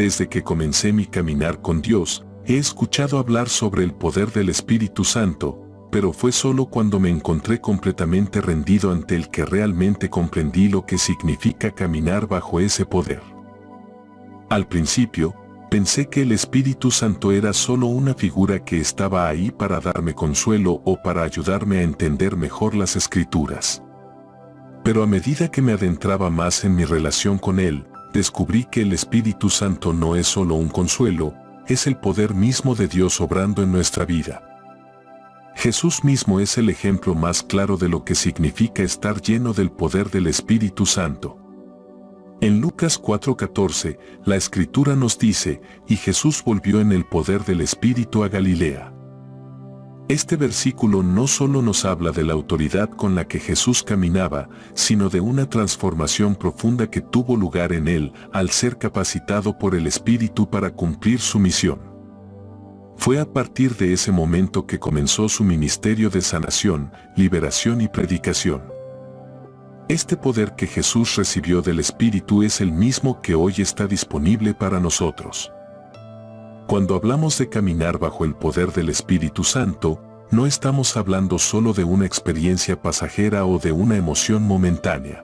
Desde que comencé mi caminar con Dios, he escuchado hablar sobre el poder del Espíritu Santo, pero fue solo cuando me encontré completamente rendido ante Él que realmente comprendí lo que significa caminar bajo ese poder. Al principio, pensé que el Espíritu Santo era solo una figura que estaba ahí para darme consuelo o para ayudarme a entender mejor las Escrituras. Pero a medida que me adentraba más en mi relación con Él, descubrí que el Espíritu Santo no es solo un consuelo, es el poder mismo de Dios obrando en nuestra vida. Jesús mismo es el ejemplo más claro de lo que significa estar lleno del poder del Espíritu Santo. En Lucas 4:14, la Escritura nos dice, y Jesús volvió en el poder del Espíritu a Galilea. Este versículo no solo nos habla de la autoridad con la que Jesús caminaba, sino de una transformación profunda que tuvo lugar en él al ser capacitado por el Espíritu para cumplir su misión. Fue a partir de ese momento que comenzó su ministerio de sanación, liberación y predicación. Este poder que Jesús recibió del Espíritu es el mismo que hoy está disponible para nosotros. Cuando hablamos de caminar bajo el poder del Espíritu Santo, no estamos hablando solo de una experiencia pasajera o de una emoción momentánea.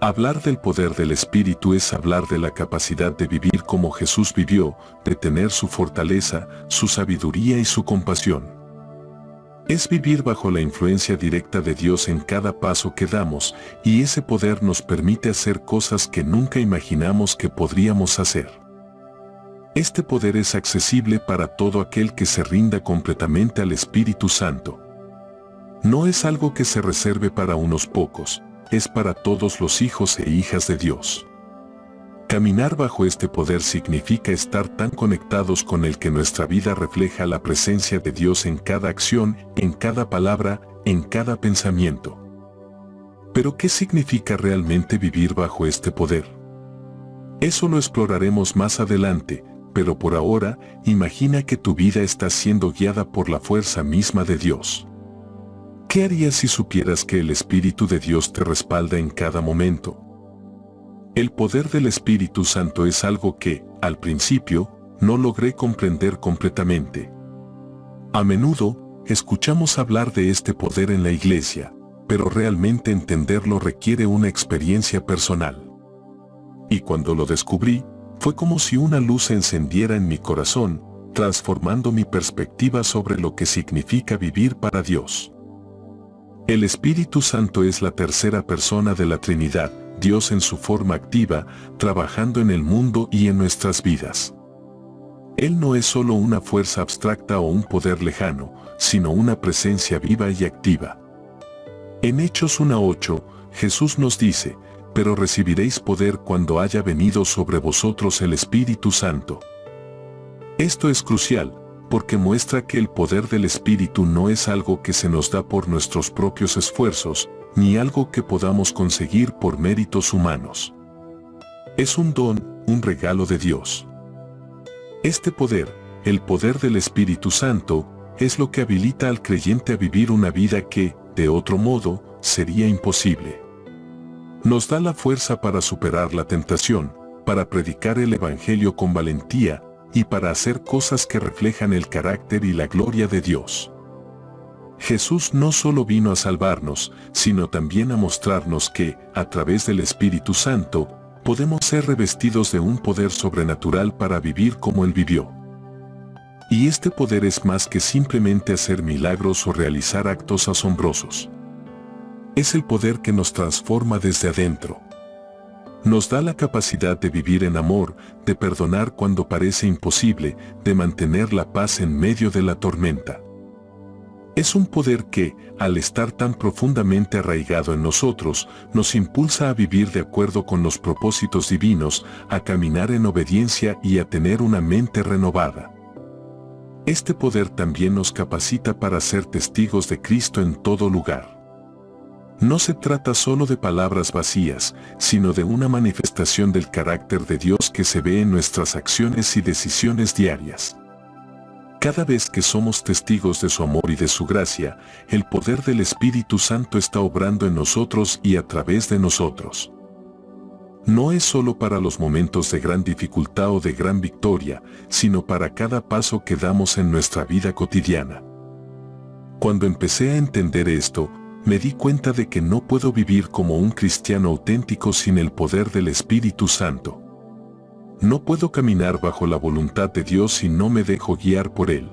Hablar del poder del Espíritu es hablar de la capacidad de vivir como Jesús vivió, de tener su fortaleza, su sabiduría y su compasión. Es vivir bajo la influencia directa de Dios en cada paso que damos, y ese poder nos permite hacer cosas que nunca imaginamos que podríamos hacer. Este poder es accesible para todo aquel que se rinda completamente al Espíritu Santo. No es algo que se reserve para unos pocos, es para todos los hijos e hijas de Dios. Caminar bajo este poder significa estar tan conectados con Él que nuestra vida refleja la presencia de Dios en cada acción, en cada palabra, en cada pensamiento. Pero ¿qué significa realmente vivir bajo este poder? Eso lo exploraremos más adelante, pero por ahora, imagina que tu vida está siendo guiada por la fuerza misma de Dios. ¿Qué harías si supieras que el Espíritu de Dios te respalda en cada momento? El poder del Espíritu Santo es algo que, al principio, no logré comprender completamente. A menudo, escuchamos hablar de este poder en la iglesia, pero realmente entenderlo requiere una experiencia personal. Y cuando lo descubrí, fue como si una luz se encendiera en mi corazón, transformando mi perspectiva sobre lo que significa vivir para Dios. El Espíritu Santo es la tercera persona de la Trinidad, Dios en su forma activa, trabajando en el mundo y en nuestras vidas. Él no es solo una fuerza abstracta o un poder lejano, sino una presencia viva y activa. En Hechos 1:8, Jesús nos dice, pero recibiréis poder cuando haya venido sobre vosotros el Espíritu Santo. Esto es crucial, porque muestra que el poder del Espíritu no es algo que se nos da por nuestros propios esfuerzos, ni algo que podamos conseguir por méritos humanos. Es un don, un regalo de Dios. Este poder, el poder del Espíritu Santo, es lo que habilita al creyente a vivir una vida que, de otro modo, sería imposible. Nos da la fuerza para superar la tentación, para predicar el Evangelio con valentía y para hacer cosas que reflejan el carácter y la gloria de Dios. Jesús no solo vino a salvarnos, sino también a mostrarnos que, a través del Espíritu Santo, podemos ser revestidos de un poder sobrenatural para vivir como Él vivió. Y este poder es más que simplemente hacer milagros o realizar actos asombrosos. Es el poder que nos transforma desde adentro. Nos da la capacidad de vivir en amor, de perdonar cuando parece imposible, de mantener la paz en medio de la tormenta. Es un poder que, al estar tan profundamente arraigado en nosotros, nos impulsa a vivir de acuerdo con los propósitos divinos, a caminar en obediencia y a tener una mente renovada. Este poder también nos capacita para ser testigos de Cristo en todo lugar. No se trata solo de palabras vacías, sino de una manifestación del carácter de Dios que se ve en nuestras acciones y decisiones diarias. Cada vez que somos testigos de su amor y de su gracia, el poder del Espíritu Santo está obrando en nosotros y a través de nosotros. No es solo para los momentos de gran dificultad o de gran victoria, sino para cada paso que damos en nuestra vida cotidiana. Cuando empecé a entender esto, me di cuenta de que no puedo vivir como un cristiano auténtico sin el poder del Espíritu Santo. No puedo caminar bajo la voluntad de Dios si no me dejo guiar por Él.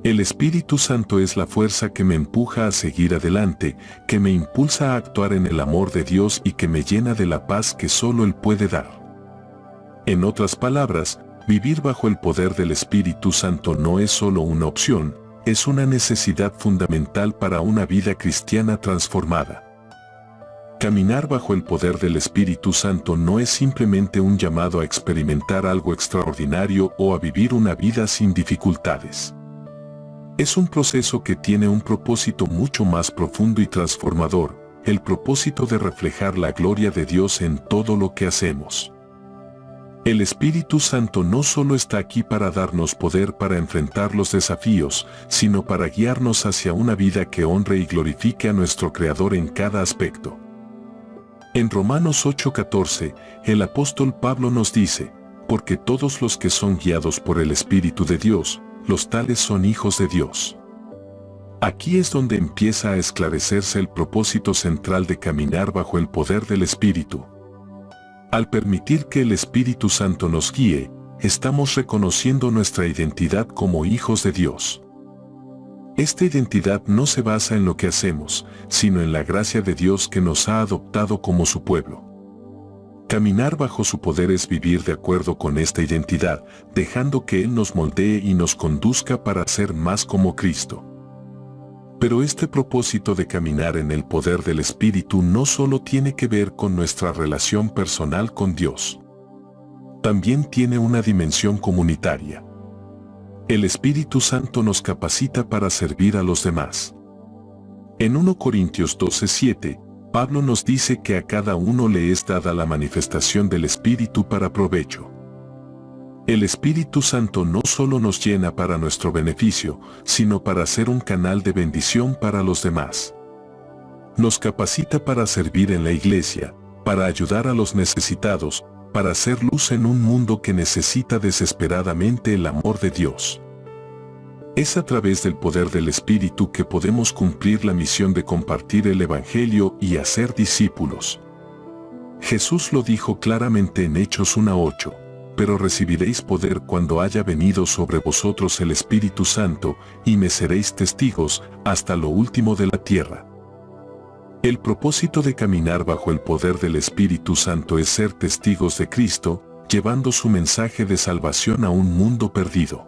El Espíritu Santo es la fuerza que me empuja a seguir adelante, que me impulsa a actuar en el amor de Dios y que me llena de la paz que solo Él puede dar. En otras palabras, vivir bajo el poder del Espíritu Santo no es solo una opción, es una necesidad fundamental para una vida cristiana transformada. Caminar bajo el poder del Espíritu Santo no es simplemente un llamado a experimentar algo extraordinario o a vivir una vida sin dificultades. Es un proceso que tiene un propósito mucho más profundo y transformador, el propósito de reflejar la gloria de Dios en todo lo que hacemos. El Espíritu Santo no solo está aquí para darnos poder para enfrentar los desafíos, sino para guiarnos hacia una vida que honre y glorifique a nuestro Creador en cada aspecto. En Romanos 8:14, el apóstol Pablo nos dice, porque todos los que son guiados por el Espíritu de Dios, los tales son hijos de Dios. Aquí es donde empieza a esclarecerse el propósito central de caminar bajo el poder del Espíritu. Al permitir que el Espíritu Santo nos guíe, estamos reconociendo nuestra identidad como hijos de Dios. Esta identidad no se basa en lo que hacemos, sino en la gracia de Dios que nos ha adoptado como su pueblo. Caminar bajo su poder es vivir de acuerdo con esta identidad, dejando que Él nos moldee y nos conduzca para ser más como Cristo. Pero este propósito de caminar en el poder del Espíritu no solo tiene que ver con nuestra relación personal con Dios. También tiene una dimensión comunitaria. El Espíritu Santo nos capacita para servir a los demás. En 1 Corintios 12:7, Pablo nos dice que a cada uno le es dada la manifestación del Espíritu para provecho. El Espíritu Santo no solo nos llena para nuestro beneficio, sino para ser un canal de bendición para los demás. Nos capacita para servir en la iglesia, para ayudar a los necesitados, para hacer luz en un mundo que necesita desesperadamente el amor de Dios. Es a través del poder del Espíritu que podemos cumplir la misión de compartir el Evangelio y hacer discípulos. Jesús lo dijo claramente en Hechos 1:8, pero recibiréis poder cuando haya venido sobre vosotros el Espíritu Santo, y me seréis testigos hasta lo último de la tierra. El propósito de caminar bajo el poder del Espíritu Santo es ser testigos de Cristo, llevando su mensaje de salvación a un mundo perdido.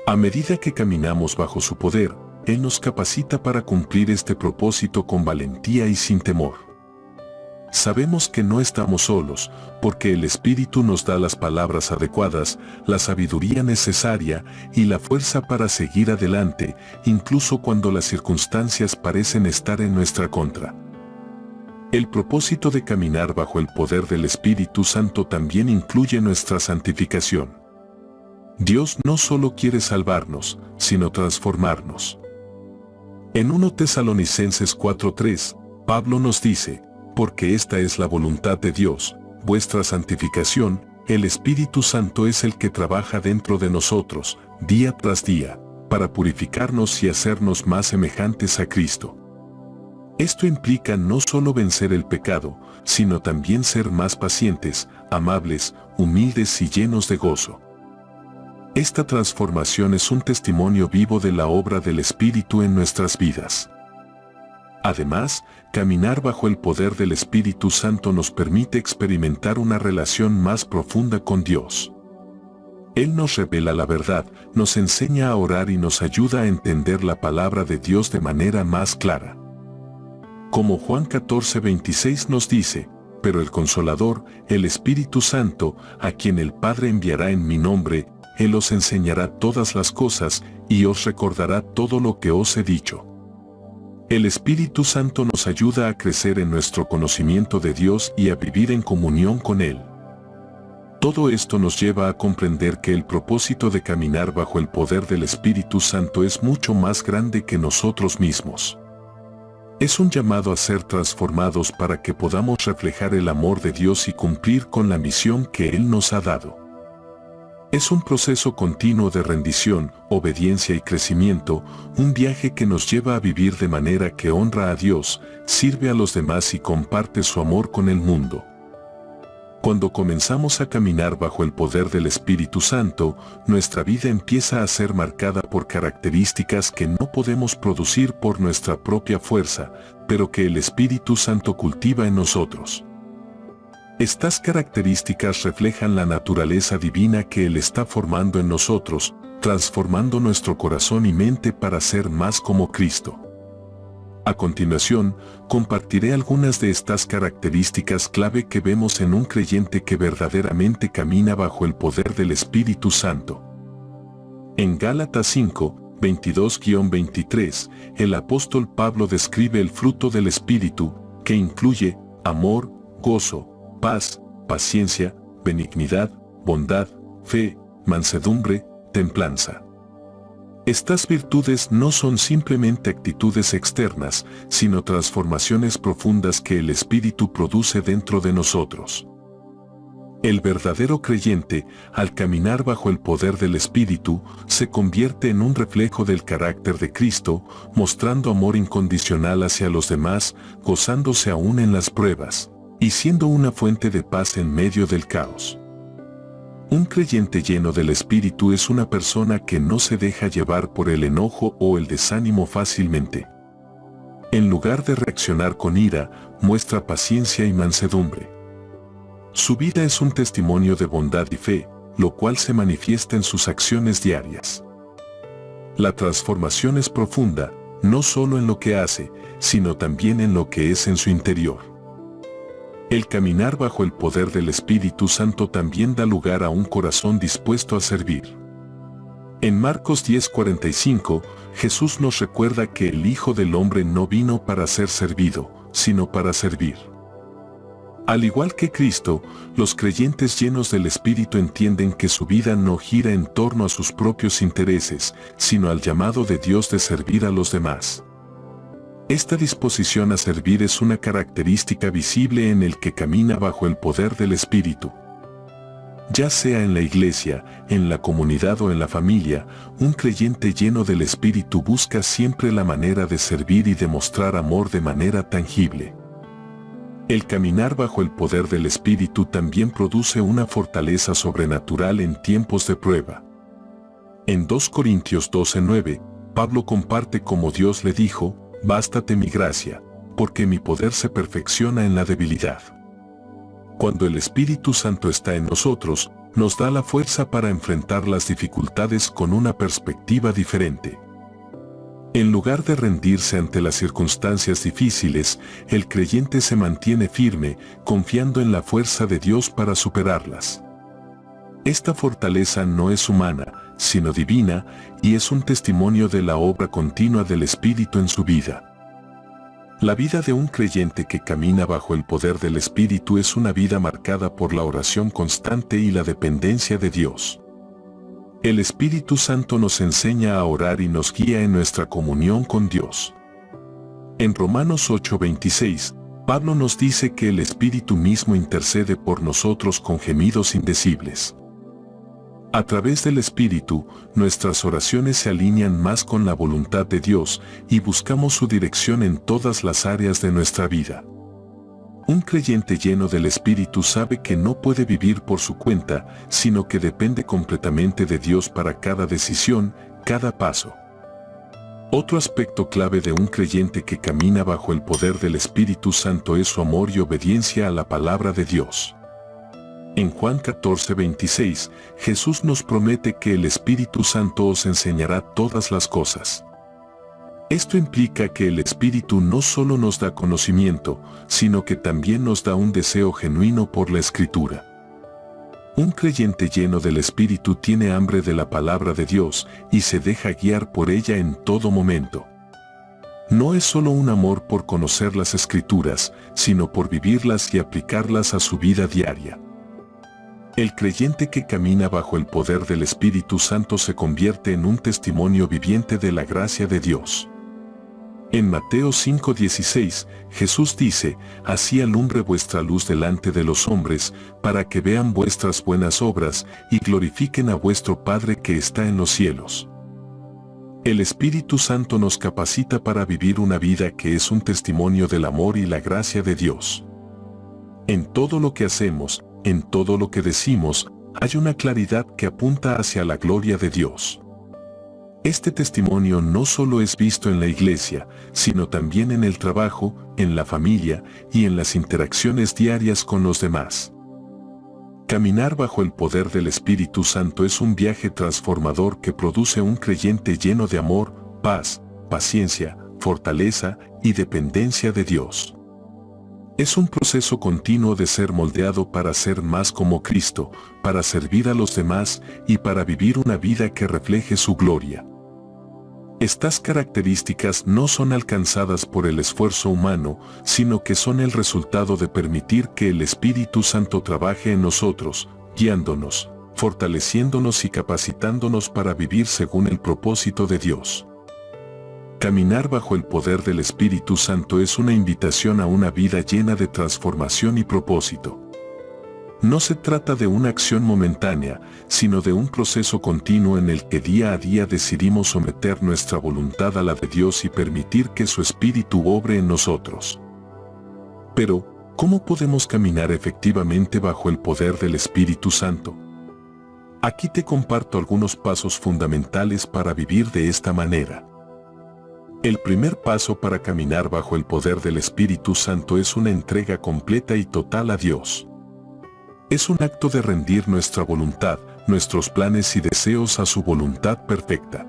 A medida que caminamos bajo su poder, Él nos capacita para cumplir este propósito con valentía y sin temor. Sabemos que no estamos solos, porque el Espíritu nos da las palabras adecuadas, la sabiduría necesaria y la fuerza para seguir adelante, incluso cuando las circunstancias parecen estar en nuestra contra. El propósito de caminar bajo el poder del Espíritu Santo también incluye nuestra santificación. Dios no solo quiere salvarnos, sino transformarnos. En 1 Tesalonicenses 4:3, Pablo nos dice, porque esta es la voluntad de Dios, vuestra santificación, el Espíritu Santo es el que trabaja dentro de nosotros, día tras día, para purificarnos y hacernos más semejantes a Cristo. Esto implica no solo vencer el pecado, sino también ser más pacientes, amables, humildes y llenos de gozo. Esta transformación es un testimonio vivo de la obra del Espíritu en nuestras vidas. Además, caminar bajo el poder del Espíritu Santo nos permite experimentar una relación más profunda con Dios. Él nos revela la verdad, nos enseña a orar y nos ayuda a entender la palabra de Dios de manera más clara. Como Juan 14:26 nos dice, pero el Consolador, el Espíritu Santo, a quien el Padre enviará en mi nombre, Él os enseñará todas las cosas y os recordará todo lo que os he dicho. El Espíritu Santo nos ayuda a crecer en nuestro conocimiento de Dios y a vivir en comunión con Él. Todo esto nos lleva a comprender que el propósito de caminar bajo el poder del Espíritu Santo es mucho más grande que nosotros mismos. Es un llamado a ser transformados para que podamos reflejar el amor de Dios y cumplir con la misión que Él nos ha dado. Es un proceso continuo de rendición, obediencia y crecimiento, un viaje que nos lleva a vivir de manera que honra a Dios, sirve a los demás y comparte su amor con el mundo. Cuando comenzamos a caminar bajo el poder del Espíritu Santo, nuestra vida empieza a ser marcada por características que no podemos producir por nuestra propia fuerza, pero que el Espíritu Santo cultiva en nosotros. Estas características reflejan la naturaleza divina que Él está formando en nosotros, transformando nuestro corazón y mente para ser más como Cristo. A continuación, compartiré algunas de estas características clave que vemos en un creyente que verdaderamente camina bajo el poder del Espíritu Santo. En Gálatas 5, 22-23, el apóstol Pablo describe el fruto del Espíritu, que incluye amor, gozo, paz, paciencia, benignidad, bondad, fe, mansedumbre, templanza. Estas virtudes no son simplemente actitudes externas, sino transformaciones profundas que el Espíritu produce dentro de nosotros. El verdadero creyente, al caminar bajo el poder del Espíritu, se convierte en un reflejo del carácter de Cristo, mostrando amor incondicional hacia los demás, gozándose aún en las pruebas, y siendo una fuente de paz en medio del caos. Un creyente lleno del Espíritu es una persona que no se deja llevar por el enojo o el desánimo fácilmente. En lugar de reaccionar con ira, muestra paciencia y mansedumbre. Su vida es un testimonio de bondad y fe, lo cual se manifiesta en sus acciones diarias. La transformación es profunda, no solo en lo que hace, sino también en lo que es en su interior. El caminar bajo el poder del Espíritu Santo también da lugar a un corazón dispuesto a servir. En Marcos 10:45, Jesús nos recuerda que el Hijo del Hombre no vino para ser servido, sino para servir. Al igual que Cristo, los creyentes llenos del Espíritu entienden que su vida no gira en torno a sus propios intereses, sino al llamado de Dios de servir a los demás. Esta disposición a servir es una característica visible en el que camina bajo el poder del Espíritu. Ya sea en la iglesia, en la comunidad o en la familia, un creyente lleno del Espíritu busca siempre la manera de servir y demostrar amor de manera tangible. El caminar bajo el poder del Espíritu también produce una fortaleza sobrenatural en tiempos de prueba. En 2 Corintios 12:9, Pablo comparte cómo Dios le dijo: «Bástate mi gracia, porque mi poder se perfecciona en la debilidad». Cuando el Espíritu Santo está en nosotros, nos da la fuerza para enfrentar las dificultades con una perspectiva diferente. En lugar de rendirse ante las circunstancias difíciles, el creyente se mantiene firme, confiando en la fuerza de Dios para superarlas. Esta fortaleza no es humana, sino divina, y es un testimonio de la obra continua del Espíritu en su vida. La vida de un creyente que camina bajo el poder del Espíritu es una vida marcada por la oración constante y la dependencia de Dios. El Espíritu Santo nos enseña a orar y nos guía en nuestra comunión con Dios. En Romanos 8:26, Pablo nos dice que el Espíritu mismo intercede por nosotros con gemidos indecibles. A través del Espíritu, nuestras oraciones se alinean más con la voluntad de Dios y buscamos su dirección en todas las áreas de nuestra vida. Un creyente lleno del Espíritu sabe que no puede vivir por su cuenta, sino que depende completamente de Dios para cada decisión, cada paso. Otro aspecto clave de un creyente que camina bajo el poder del Espíritu Santo es su amor y obediencia a la palabra de Dios. En Juan 14:26, Jesús nos promete que el Espíritu Santo os enseñará todas las cosas. Esto implica que el Espíritu no solo nos da conocimiento, sino que también nos da un deseo genuino por la Escritura. Un creyente lleno del Espíritu tiene hambre de la palabra de Dios y se deja guiar por ella en todo momento. No es solo un amor por conocer las Escrituras, sino por vivirlas y aplicarlas a su vida diaria. El creyente que camina bajo el poder del Espíritu Santo se convierte en un testimonio viviente de la gracia de Dios. En Mateo 5:16, Jesús dice, «Así alumbre vuestra luz delante de los hombres, para que vean vuestras buenas obras y glorifiquen a vuestro Padre que está en los cielos». El Espíritu Santo nos capacita para vivir una vida que es un testimonio del amor y la gracia de Dios. En todo lo que hacemos, en todo lo que decimos, hay una claridad que apunta hacia la gloria de Dios. Este testimonio no solo es visto en la iglesia, sino también en el trabajo, en la familia y en las interacciones diarias con los demás. Caminar bajo el poder del Espíritu Santo es un viaje transformador que produce un creyente lleno de amor, paz, paciencia, fortaleza y dependencia de Dios. Es un proceso continuo de ser moldeado para ser más como Cristo, para servir a los demás y para vivir una vida que refleje su gloria. Estas características no son alcanzadas por el esfuerzo humano, sino que son el resultado de permitir que el Espíritu Santo trabaje en nosotros, guiándonos, fortaleciéndonos y capacitándonos para vivir según el propósito de Dios. Caminar bajo el poder del Espíritu Santo es una invitación a una vida llena de transformación y propósito. No se trata de una acción momentánea, sino de un proceso continuo en el que día a día decidimos someter nuestra voluntad a la de Dios y permitir que su Espíritu obre en nosotros. Pero, ¿cómo podemos caminar efectivamente bajo el poder del Espíritu Santo? Aquí te comparto algunos pasos fundamentales para vivir de esta manera. El primer paso para caminar bajo el poder del Espíritu Santo es una entrega completa y total a Dios. Es un acto de rendir nuestra voluntad, nuestros planes y deseos a su voluntad perfecta.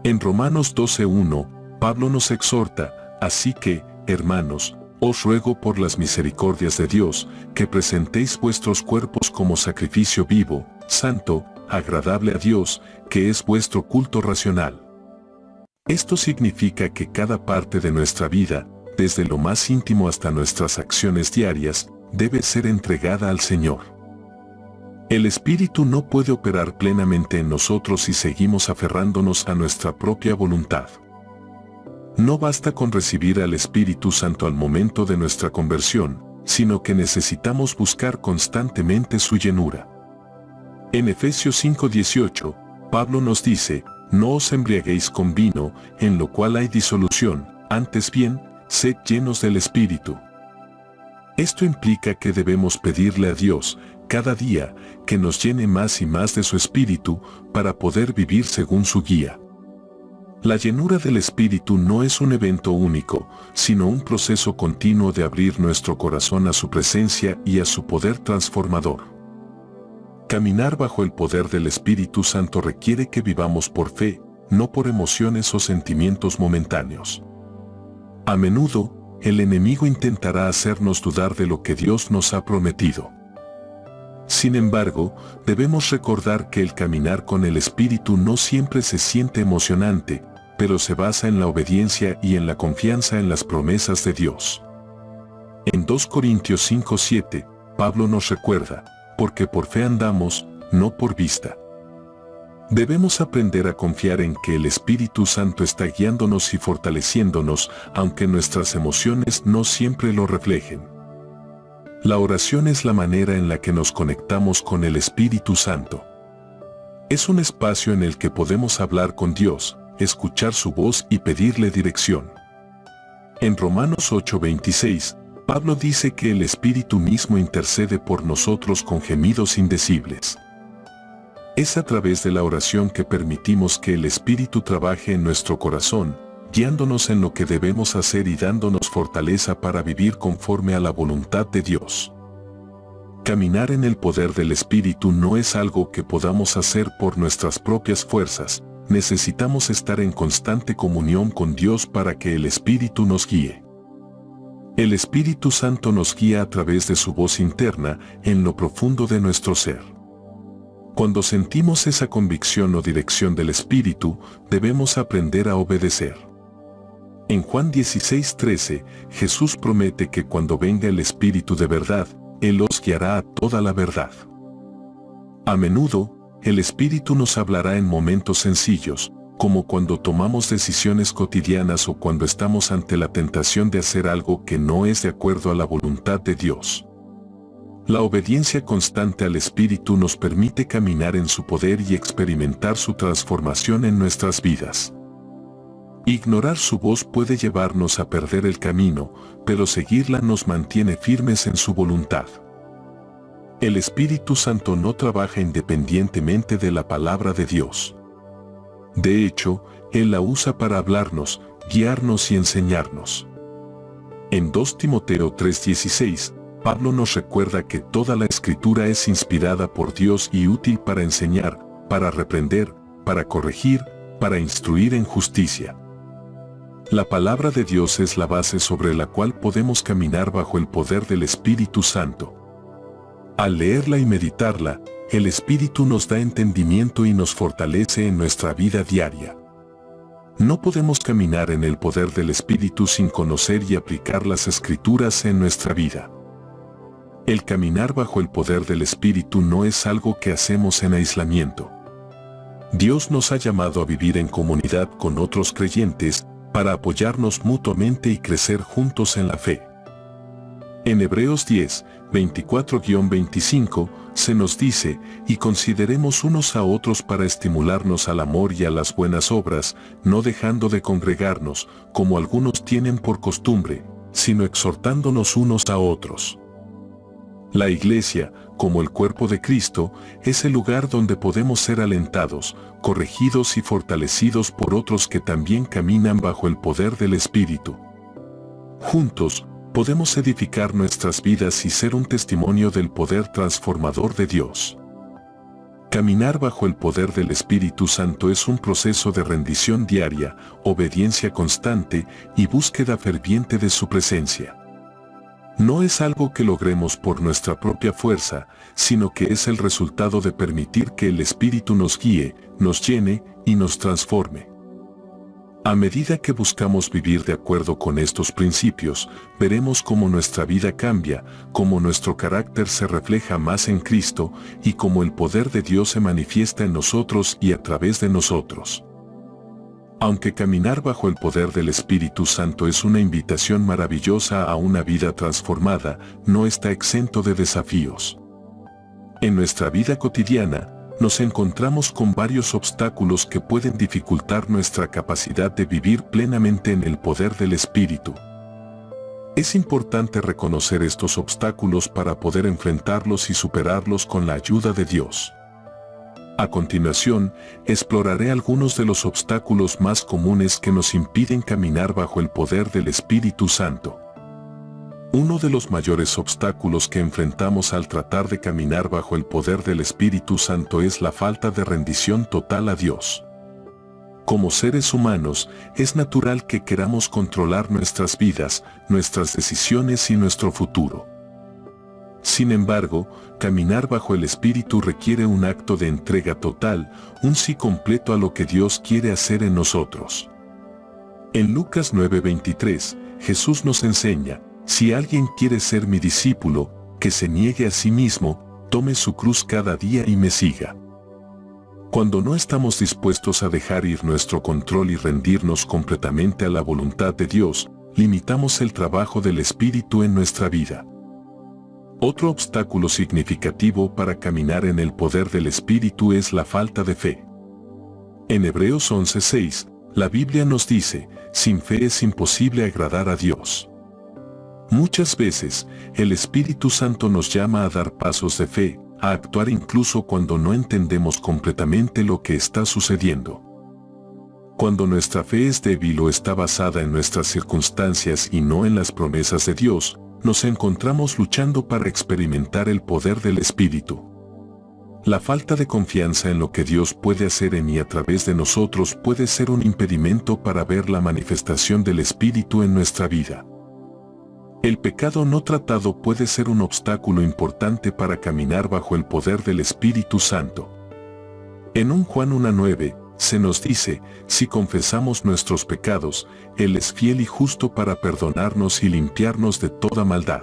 En Romanos 12:1, Pablo nos exhorta, «Así que, hermanos, os ruego por las misericordias de Dios, que presentéis vuestros cuerpos como sacrificio vivo, santo, agradable a Dios, que es vuestro culto racional». Esto significa que cada parte de nuestra vida, desde lo más íntimo hasta nuestras acciones diarias, debe ser entregada al Señor. El Espíritu no puede operar plenamente en nosotros si seguimos aferrándonos a nuestra propia voluntad. No basta con recibir al Espíritu Santo al momento de nuestra conversión, sino que necesitamos buscar constantemente su llenura. En Efesios 5:18, Pablo nos dice, «No os embriaguéis con vino, en lo cual hay disolución, antes bien, sed llenos del Espíritu». Esto implica que debemos pedirle a Dios, cada día, que nos llene más y más de su Espíritu, para poder vivir según su guía. La llenura del Espíritu no es un evento único, sino un proceso continuo de abrir nuestro corazón a su presencia y a su poder transformador. Caminar bajo el poder del Espíritu Santo requiere que vivamos por fe, no por emociones o sentimientos momentáneos. A menudo, el enemigo intentará hacernos dudar de lo que Dios nos ha prometido. Sin embargo, debemos recordar que el caminar con el Espíritu no siempre se siente emocionante, pero se basa en la obediencia y en la confianza en las promesas de Dios. En 2 Corintios 5:7, Pablo nos recuerda, «Porque por fe andamos, no por vista». Debemos aprender a confiar en que el Espíritu Santo está guiándonos y fortaleciéndonos, aunque nuestras emociones no siempre lo reflejen. La oración es la manera en la que nos conectamos con el Espíritu Santo. Es un espacio en el que podemos hablar con Dios, escuchar su voz y pedirle dirección. En Romanos 8:26, Pablo dice que el Espíritu mismo intercede por nosotros con gemidos indecibles. Es a través de la oración que permitimos que el Espíritu trabaje en nuestro corazón, guiándonos en lo que debemos hacer y dándonos fortaleza para vivir conforme a la voluntad de Dios. Caminar en el poder del Espíritu no es algo que podamos hacer por nuestras propias fuerzas, necesitamos estar en constante comunión con Dios para que el Espíritu nos guíe. El Espíritu Santo nos guía a través de su voz interna en lo profundo de nuestro ser. Cuando sentimos esa convicción o dirección del Espíritu, debemos aprender a obedecer. En Juan 16:13, Jesús promete que cuando venga el Espíritu de verdad, Él os guiará a toda la verdad. A menudo, el Espíritu nos hablará en momentos sencillos, como cuando tomamos decisiones cotidianas o cuando estamos ante la tentación de hacer algo que no es de acuerdo a la voluntad de Dios. La obediencia constante al Espíritu nos permite caminar en su poder y experimentar su transformación en nuestras vidas. Ignorar su voz puede llevarnos a perder el camino, pero seguirla nos mantiene firmes en su voluntad. El Espíritu Santo no trabaja independientemente de la palabra de Dios. De hecho, Él la usa para hablarnos, guiarnos y enseñarnos. En 2 Timoteo 3:16, Pablo nos recuerda que toda la Escritura es inspirada por Dios y útil para enseñar, para reprender, para corregir, para instruir en justicia. La palabra de Dios es la base sobre la cual podemos caminar bajo el poder del Espíritu Santo. Al leerla y meditarla, el Espíritu nos da entendimiento y nos fortalece en nuestra vida diaria. No podemos caminar en el poder del Espíritu sin conocer y aplicar las Escrituras en nuestra vida. El caminar bajo el poder del Espíritu no es algo que hacemos en aislamiento. Dios nos ha llamado a vivir en comunidad con otros creyentes para apoyarnos mutuamente y crecer juntos en la fe. En Hebreos 10, 24-25, se nos dice, y consideremos unos a otros para estimularnos al amor y a las buenas obras, no dejando de congregarnos, como algunos tienen por costumbre, sino exhortándonos unos a otros. La Iglesia, como el cuerpo de Cristo, es el lugar donde podemos ser alentados, corregidos y fortalecidos por otros que también caminan bajo el poder del Espíritu. Juntos, podemos edificar nuestras vidas y ser un testimonio del poder transformador de Dios. Caminar bajo el poder del Espíritu Santo es un proceso de rendición diaria, obediencia constante y búsqueda ferviente de su presencia. No es algo que logremos por nuestra propia fuerza, sino que es el resultado de permitir que el Espíritu nos guíe, nos llene y nos transforme. A medida que buscamos vivir de acuerdo con estos principios, veremos cómo nuestra vida cambia, cómo nuestro carácter se refleja más en Cristo y cómo el poder de Dios se manifiesta en nosotros y a través de nosotros. Aunque caminar bajo el poder del Espíritu Santo es una invitación maravillosa a una vida transformada, no está exento de desafíos. En nuestra vida cotidiana, nos encontramos con varios obstáculos que pueden dificultar nuestra capacidad de vivir plenamente en el poder del Espíritu. Es importante reconocer estos obstáculos para poder enfrentarlos y superarlos con la ayuda de Dios. A continuación, exploraré algunos de los obstáculos más comunes que nos impiden caminar bajo el poder del Espíritu Santo. Uno de los mayores obstáculos que enfrentamos al tratar de caminar bajo el poder del Espíritu Santo es la falta de rendición total a Dios. Como seres humanos, es natural que queramos controlar nuestras vidas, nuestras decisiones y nuestro futuro. Sin embargo, caminar bajo el Espíritu requiere un acto de entrega total, un sí completo a lo que Dios quiere hacer en nosotros. En Lucas 9:23, Jesús nos enseña, si alguien quiere ser mi discípulo, que se niegue a sí mismo, tome su cruz cada día y me siga. Cuando no estamos dispuestos a dejar ir nuestro control y rendirnos completamente a la voluntad de Dios, limitamos el trabajo del Espíritu en nuestra vida. Otro obstáculo significativo para caminar en el poder del Espíritu es la falta de fe. En Hebreos 11:6, la Biblia nos dice, sin fe es imposible agradar a Dios. Muchas veces, el Espíritu Santo nos llama a dar pasos de fe, a actuar incluso cuando no entendemos completamente lo que está sucediendo. Cuando nuestra fe es débil o está basada en nuestras circunstancias y no en las promesas de Dios, nos encontramos luchando para experimentar el poder del Espíritu. La falta de confianza en lo que Dios puede hacer en y a través de nosotros puede ser un impedimento para ver la manifestación del Espíritu en nuestra vida. El pecado no tratado puede ser un obstáculo importante para caminar bajo el poder del Espíritu Santo. En 1 Juan 1:9, se nos dice, si confesamos nuestros pecados, Él es fiel y justo para perdonarnos y limpiarnos de toda maldad.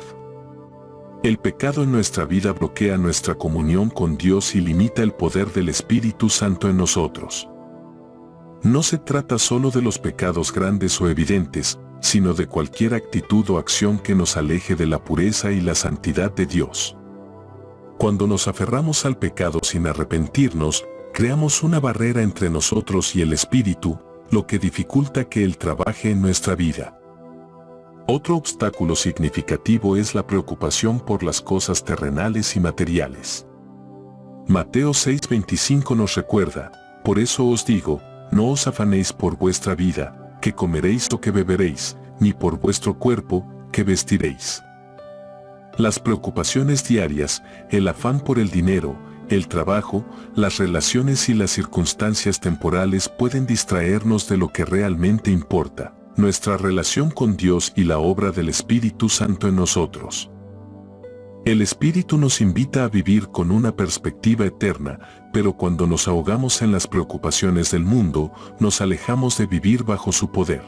El pecado en nuestra vida bloquea nuestra comunión con Dios y limita el poder del Espíritu Santo en nosotros. No se trata solo de los pecados grandes o evidentes, sino de cualquier actitud o acción que nos aleje de la pureza y la santidad de Dios. Cuando nos aferramos al pecado sin arrepentirnos, creamos una barrera entre nosotros y el Espíritu, lo que dificulta que Él trabaje en nuestra vida. Otro obstáculo significativo es la preocupación por las cosas terrenales y materiales. Mateo 6:25 nos recuerda: por eso os digo, no os afanéis por vuestra vida, que comeréis o que beberéis, ni por vuestro cuerpo, que vestiréis. Las preocupaciones diarias, el afán por el dinero, el trabajo, las relaciones y las circunstancias temporales pueden distraernos de lo que realmente importa: nuestra relación con Dios y la obra del Espíritu Santo en nosotros. El Espíritu nos invita a vivir con una perspectiva eterna, pero cuando nos ahogamos en las preocupaciones del mundo, nos alejamos de vivir bajo su poder.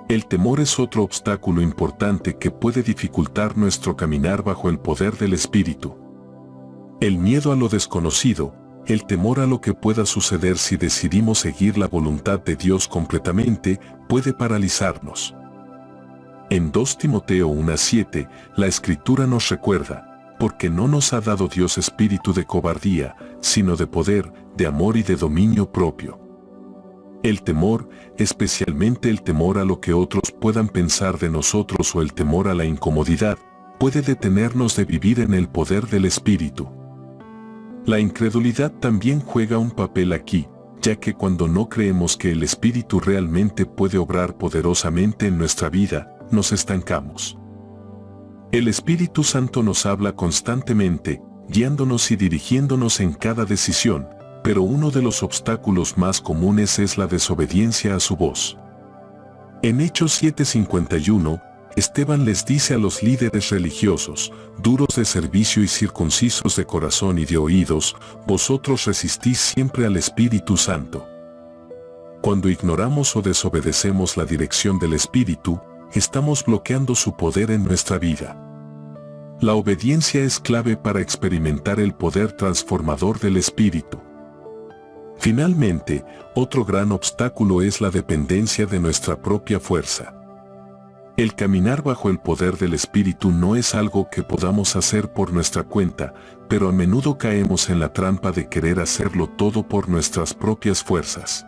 El temor es otro obstáculo importante que puede dificultar nuestro caminar bajo el poder del Espíritu. El miedo a lo desconocido, el temor a lo que pueda suceder si decidimos seguir la voluntad de Dios completamente, puede paralizarnos. En 2 Timoteo 1:7, la Escritura nos recuerda: porque no nos ha dado Dios espíritu de cobardía, sino de poder, de amor y de dominio propio. El temor, especialmente el temor a lo que otros puedan pensar de nosotros o el temor a la incomodidad, puede detenernos de vivir en el poder del Espíritu. La incredulidad también juega un papel aquí, ya que cuando no creemos que el Espíritu realmente puede obrar poderosamente en nuestra vida, nos estancamos. El Espíritu Santo nos habla constantemente, guiándonos y dirigiéndonos en cada decisión, pero uno de los obstáculos más comunes es la desobediencia a su voz. En Hechos 7:51, Esteban les dice a los líderes religiosos, duros de servicio y circuncisos de corazón y de oídos: vosotros resistís siempre al Espíritu Santo. Cuando ignoramos o desobedecemos la dirección del Espíritu, estamos bloqueando su poder en nuestra vida. La obediencia es clave para experimentar el poder transformador del Espíritu. Finalmente, otro gran obstáculo es la dependencia de nuestra propia fuerza. El caminar bajo el poder del Espíritu no es algo que podamos hacer por nuestra cuenta, pero a menudo caemos en la trampa de querer hacerlo todo por nuestras propias fuerzas.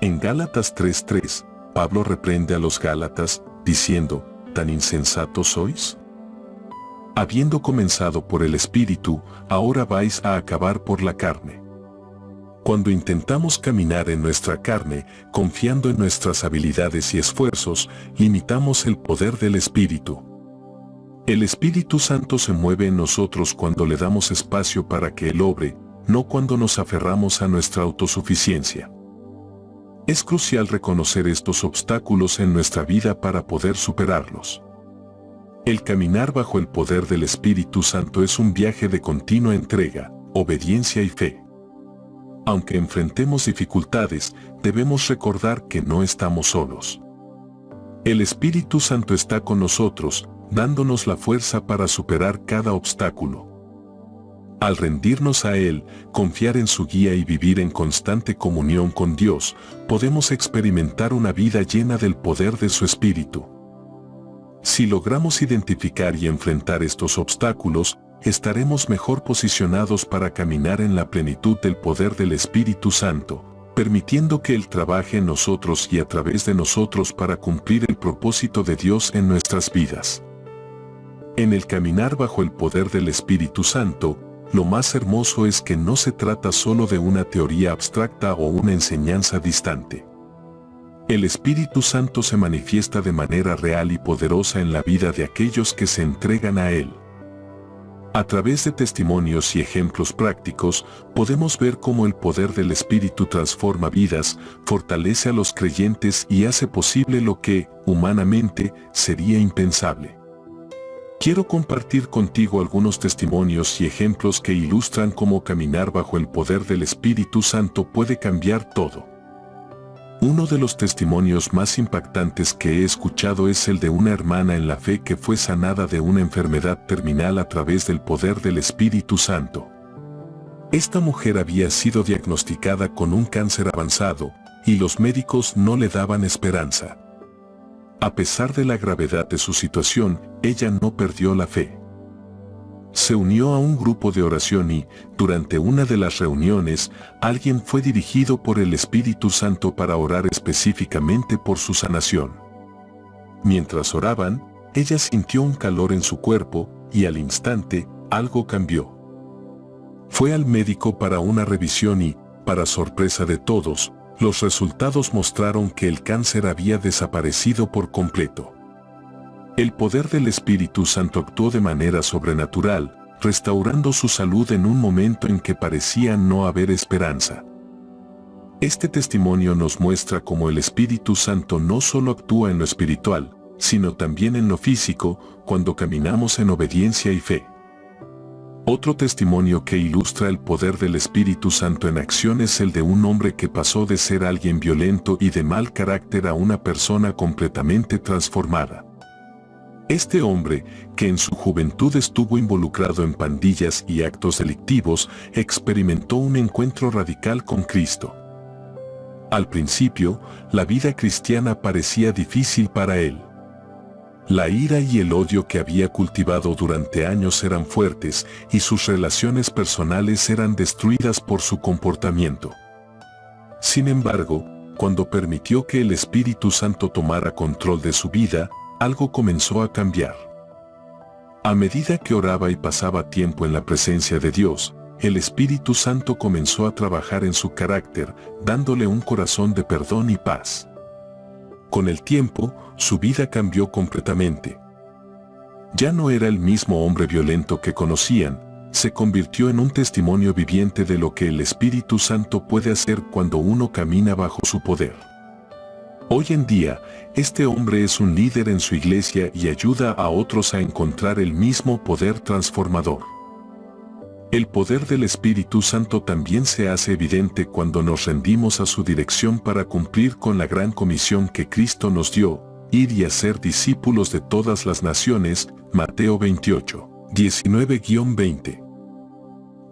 En Gálatas 3:3, Pablo reprende a los Gálatas, diciendo: ¿tan insensatos sois? Habiendo comenzado por el Espíritu, ahora vais a acabar por la carne. Cuando intentamos caminar en nuestra carne, confiando en nuestras habilidades y esfuerzos, limitamos el poder del Espíritu. El Espíritu Santo se mueve en nosotros cuando le damos espacio para que Él obre, no cuando nos aferramos a nuestra autosuficiencia. Es crucial reconocer estos obstáculos en nuestra vida para poder superarlos. El caminar bajo el poder del Espíritu Santo es un viaje de continua entrega, obediencia y fe. Aunque enfrentemos dificultades, debemos recordar que no estamos solos. El Espíritu Santo está con nosotros, dándonos la fuerza para superar cada obstáculo. Al rendirnos a Él, confiar en su guía y vivir en constante comunión con Dios, podemos experimentar una vida llena del poder de su Espíritu. Si logramos identificar y enfrentar estos obstáculos, estaremos mejor posicionados para caminar en la plenitud del poder del Espíritu Santo, permitiendo que Él trabaje en nosotros y a través de nosotros para cumplir el propósito de Dios en nuestras vidas. En el caminar bajo el poder del Espíritu Santo, lo más hermoso es que no se trata solo de una teoría abstracta o una enseñanza distante. El Espíritu Santo se manifiesta de manera real y poderosa en la vida de aquellos que se entregan a Él. A través de testimonios y ejemplos prácticos, podemos ver cómo el poder del Espíritu transforma vidas, fortalece a los creyentes y hace posible lo que, humanamente, sería impensable. Quiero compartir contigo algunos testimonios y ejemplos que ilustran cómo caminar bajo el poder del Espíritu Santo puede cambiar todo. Uno de los testimonios más impactantes que he escuchado es el de una hermana en la fe que fue sanada de una enfermedad terminal a través del poder del Espíritu Santo. Esta mujer había sido diagnosticada con un cáncer avanzado, y los médicos no le daban esperanza. A pesar de la gravedad de su situación, ella no perdió la fe. Se unió a un grupo de oración y, durante una de las reuniones, alguien fue dirigido por el Espíritu Santo para orar específicamente por su sanación. Mientras oraban, ella sintió un calor en su cuerpo y al instante, algo cambió. Fue al médico para una revisión y, para sorpresa de todos, los resultados mostraron que el cáncer había desaparecido por completo. El poder del Espíritu Santo actuó de manera sobrenatural, restaurando su salud en un momento en que parecía no haber esperanza. Este testimonio nos muestra cómo el Espíritu Santo no solo actúa en lo espiritual, sino también en lo físico, cuando caminamos en obediencia y fe. Otro testimonio que ilustra el poder del Espíritu Santo en acción es el de un hombre que pasó de ser alguien violento y de mal carácter a una persona completamente transformada. Este hombre, que en su juventud estuvo involucrado en pandillas y actos delictivos, experimentó un encuentro radical con Cristo. Al principio, la vida cristiana parecía difícil para él. La ira y el odio que había cultivado durante años eran fuertes y sus relaciones personales eran destruidas por su comportamiento. Sin embargo, cuando permitió que el Espíritu Santo tomara control de su vida, algo comenzó a cambiar. A medida que oraba y pasaba tiempo en la presencia de Dios, el Espíritu Santo comenzó a trabajar en su carácter, dándole un corazón de perdón y paz. Con el tiempo, su vida cambió completamente. Ya no era el mismo hombre violento que conocían, se convirtió en un testimonio viviente de lo que el Espíritu Santo puede hacer cuando uno camina bajo su poder. Hoy en día, este hombre es un líder en su iglesia y ayuda a otros a encontrar el mismo poder transformador. El poder del Espíritu Santo también se hace evidente cuando nos rendimos a su dirección para cumplir con la gran comisión que Cristo nos dio, ir y hacer discípulos de todas las naciones, Mateo 28, 19-20.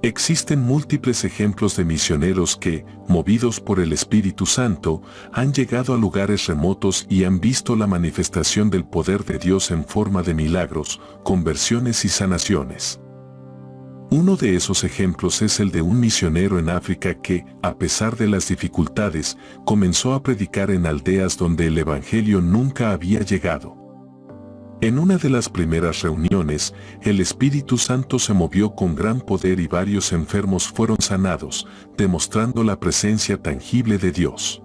Existen múltiples ejemplos de misioneros que, movidos por el Espíritu Santo, han llegado a lugares remotos y han visto la manifestación del poder de Dios en forma de milagros, conversiones y sanaciones. Uno de esos ejemplos es el de un misionero en África que, a pesar de las dificultades, comenzó a predicar en aldeas donde el Evangelio nunca había llegado. En una de las primeras reuniones, el Espíritu Santo se movió con gran poder y varios enfermos fueron sanados, demostrando la presencia tangible de Dios.